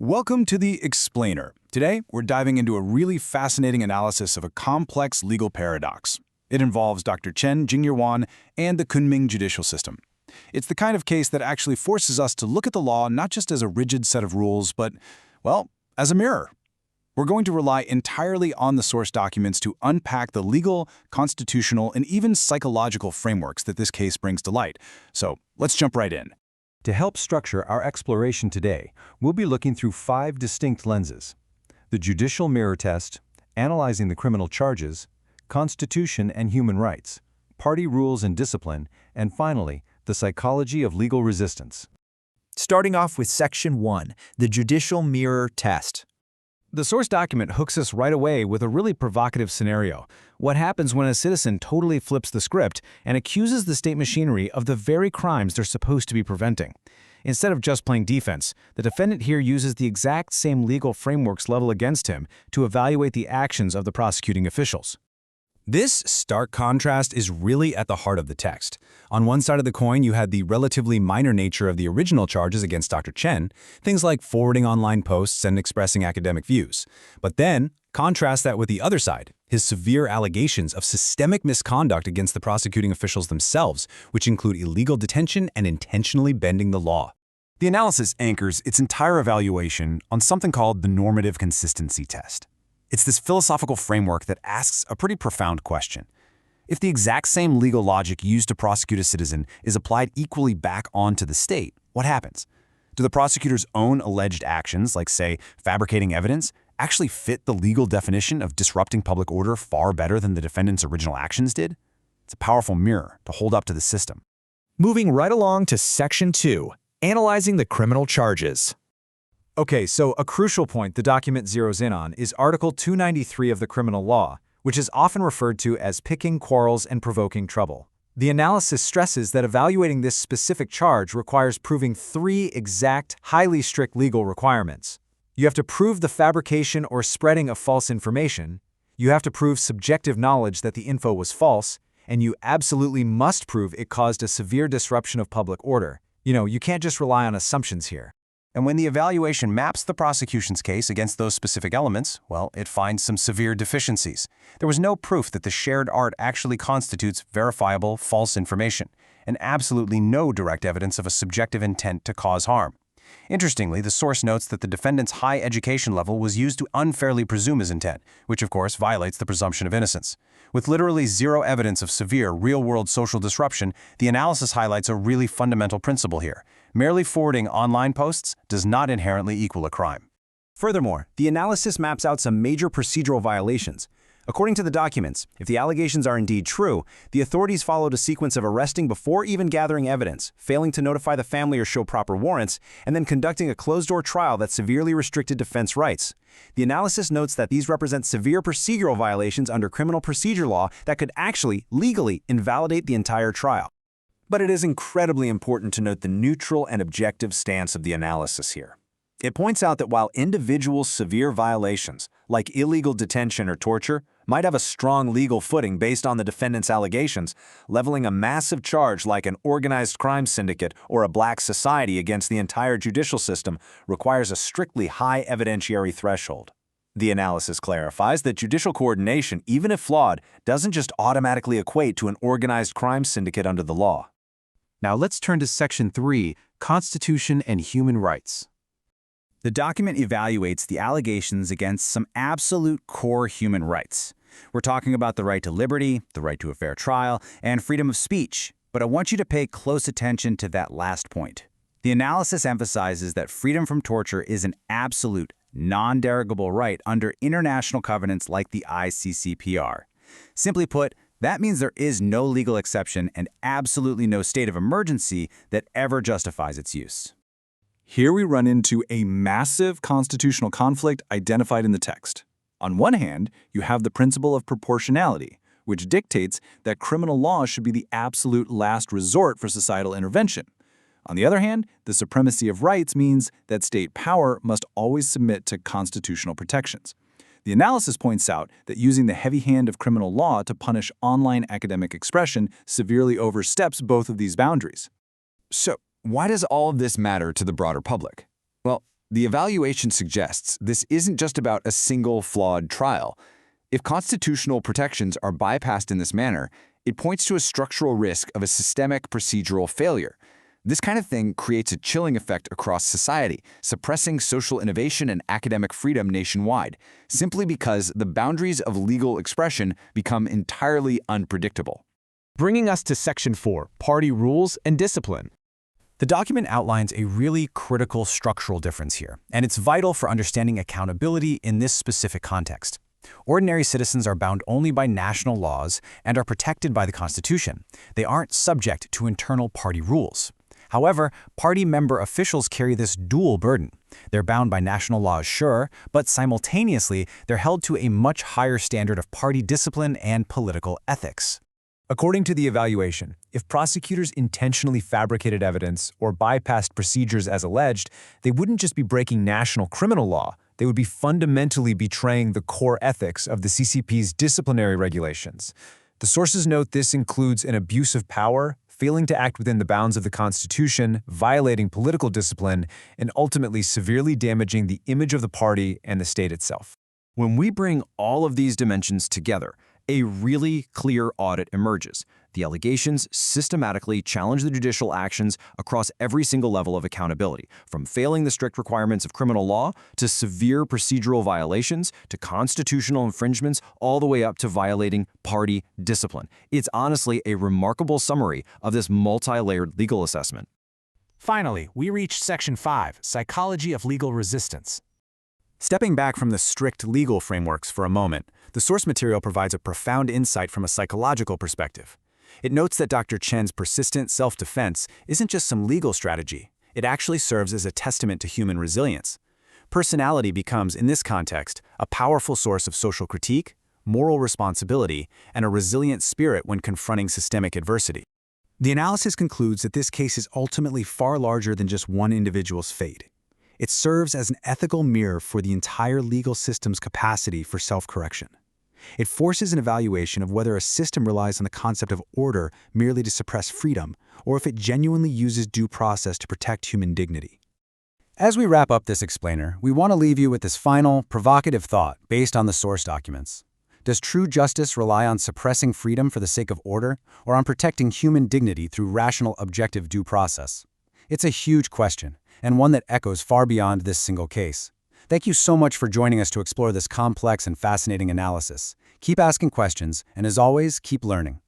Welcome to the Explainer. Today, we're diving into a really fascinating analysis of a complex legal paradox. It involves Dr. Chen Jingyuan and the Kunming judicial system. It's the kind of case that actually forces us to look at the law not just as a rigid set of rules, but, well, as a mirror. We're going to rely entirely on the source documents to unpack the legal, constitutional, and even psychological frameworks that this case brings to light. So, let's jump right in. To help structure our exploration today, we'll be looking through 5 distinct lenses: the judicial mirror test, analyzing the criminal charges, constitution and human rights, party rules and discipline, and finally, the psychology of legal resistance. Starting off with Section 1, the judicial mirror test. The source document hooks us right away with a really provocative scenario. What happens when a citizen totally flips the script and accuses the state machinery of the very crimes they're supposed to be preventing? Instead of just playing defense, the defendant here uses the exact same legal frameworks leveled against him to evaluate the actions of the prosecuting officials. This stark contrast is really at the heart of the text. On one side of the coin, you had the relatively minor nature of the original charges against Dr. Chen, things like forwarding online posts and expressing academic views. But then, contrast that with the other side, his severe allegations of systemic misconduct against the prosecuting officials themselves, which include illegal detention and intentionally bending the law. The analysis anchors its entire evaluation on something called the normative consistency test. It's this philosophical framework that asks a pretty profound question. If the exact same legal logic used to prosecute a citizen is applied equally back onto the state, what happens? Do the prosecutor's own alleged actions, like, say, fabricating evidence, actually fit the legal definition of disrupting public order far better than the defendant's original actions did? It's a powerful mirror to hold up to the system. Moving right along to Section 2, analyzing the criminal charges. Okay, so a crucial point the document zeroes in on is Article 293 of the criminal law, which is often referred to as picking quarrels and provoking trouble. The analysis stresses that evaluating this specific charge requires proving 3 exact, highly strict legal requirements. You have to prove the fabrication or spreading of false information, you have to prove subjective knowledge that the info was false, and you absolutely must prove it caused a severe disruption of public order. You can't just rely on assumptions here. And when the evaluation maps the prosecution's case against those specific elements, well, it finds some severe deficiencies. There was no proof that the shared art actually constitutes verifiable false information, and absolutely no direct evidence of a subjective intent to cause harm. Interestingly, the source notes that the defendant's high education level was used to unfairly presume his intent, which of course violates the presumption of innocence. With literally zero evidence of severe, real-world social disruption, the analysis highlights a really fundamental principle here. Merely forwarding online posts does not inherently equal a crime. Furthermore, the analysis maps out some major procedural violations. According to the documents, if the allegations are indeed true, the authorities followed a sequence of arresting before even gathering evidence, failing to notify the family or show proper warrants, and then conducting a closed-door trial that severely restricted defense rights. The analysis notes that these represent severe procedural violations under criminal procedure law that could actually, legally, invalidate the entire trial. But it is incredibly important to note the neutral and objective stance of the analysis here. It points out that while individual severe violations, like illegal detention or torture, might have a strong legal footing based on the defendant's allegations, leveling a massive charge like an organized crime syndicate or a black society against the entire judicial system requires a strictly high evidentiary threshold. The analysis clarifies that judicial coordination, even if flawed, doesn't just automatically equate to an organized crime syndicate under the law. Now let's turn to Section 3, Constitution and Human Rights. The document evaluates the allegations against some absolute core human rights. We're talking about the right to liberty, the right to a fair trial, and freedom of speech, but I want you to pay close attention to that last point. The analysis emphasizes that freedom from torture is an absolute, non-derogable right under international covenants like the ICCPR. Simply put, that means there is no legal exception and absolutely no state of emergency that ever justifies its use. Here we run into a massive constitutional conflict identified in the text. On one hand, you have the principle of proportionality, which dictates that criminal law should be the absolute last resort for societal intervention. On the other hand, the supremacy of rights means that state power must always submit to constitutional protections. The analysis points out that using the heavy hand of criminal law to punish online academic expression severely oversteps both of these boundaries. So, why does all of this matter to the broader public? Well, The evaluation suggests this isn't just about a single flawed trial. If constitutional protections are bypassed in this manner, it points to a structural risk of a systemic procedural failure. This kind of thing creates a chilling effect across society, suppressing social innovation and academic freedom nationwide, simply because the boundaries of legal expression become entirely unpredictable. Bringing us to Section 4, Party Rules and Discipline. The document outlines a really critical structural difference here, and it's vital for understanding accountability in this specific context. Ordinary citizens are bound only by national laws and are protected by the Constitution. They aren't subject to internal party rules. However, party member officials carry this dual burden. They're bound by national laws, sure, but simultaneously, they're held to a much higher standard of party discipline and political ethics. According to the evaluation, if prosecutors intentionally fabricated evidence or bypassed procedures as alleged, they wouldn't just be breaking national criminal law, they would be fundamentally betraying the core ethics of the CCP's disciplinary regulations. The sources note this includes an abuse of power, failing to act within the bounds of the Constitution, violating political discipline, and ultimately severely damaging the image of the party and the state itself. When we bring all of these dimensions together, a really clear audit emerges. The allegations systematically challenge the judicial actions across every single level of accountability, from failing the strict requirements of criminal law to severe procedural violations to constitutional infringements, all the way up to violating party discipline. It's honestly a remarkable summary of this multi-layered legal assessment. Finally, we reach Section 5, Psychology of Legal Resistance. Stepping back from the strict legal frameworks for a moment, the source material provides a profound insight from a psychological perspective. It notes that Dr. Chen's persistent self-defense isn't just some legal strategy. It actually serves as a testament to human resilience. Personality becomes, in this context, a powerful source of social critique, moral responsibility, and a resilient spirit when confronting systemic adversity. The analysis concludes that this case is ultimately far larger than just one individual's fate. It serves as an ethical mirror for the entire legal system's capacity for self-correction. It forces an evaluation of whether a system relies on the concept of order merely to suppress freedom, or if it genuinely uses due process to protect human dignity. As we wrap up this explainer, we want to leave you with this final, provocative thought based on the source documents. Does true justice rely on suppressing freedom for the sake of order, or on protecting human dignity through rational, objective due process? It's a huge question, and one that echoes far beyond this single case. Thank you so much for joining us to explore this complex and fascinating analysis. Keep asking questions, and as always, keep learning.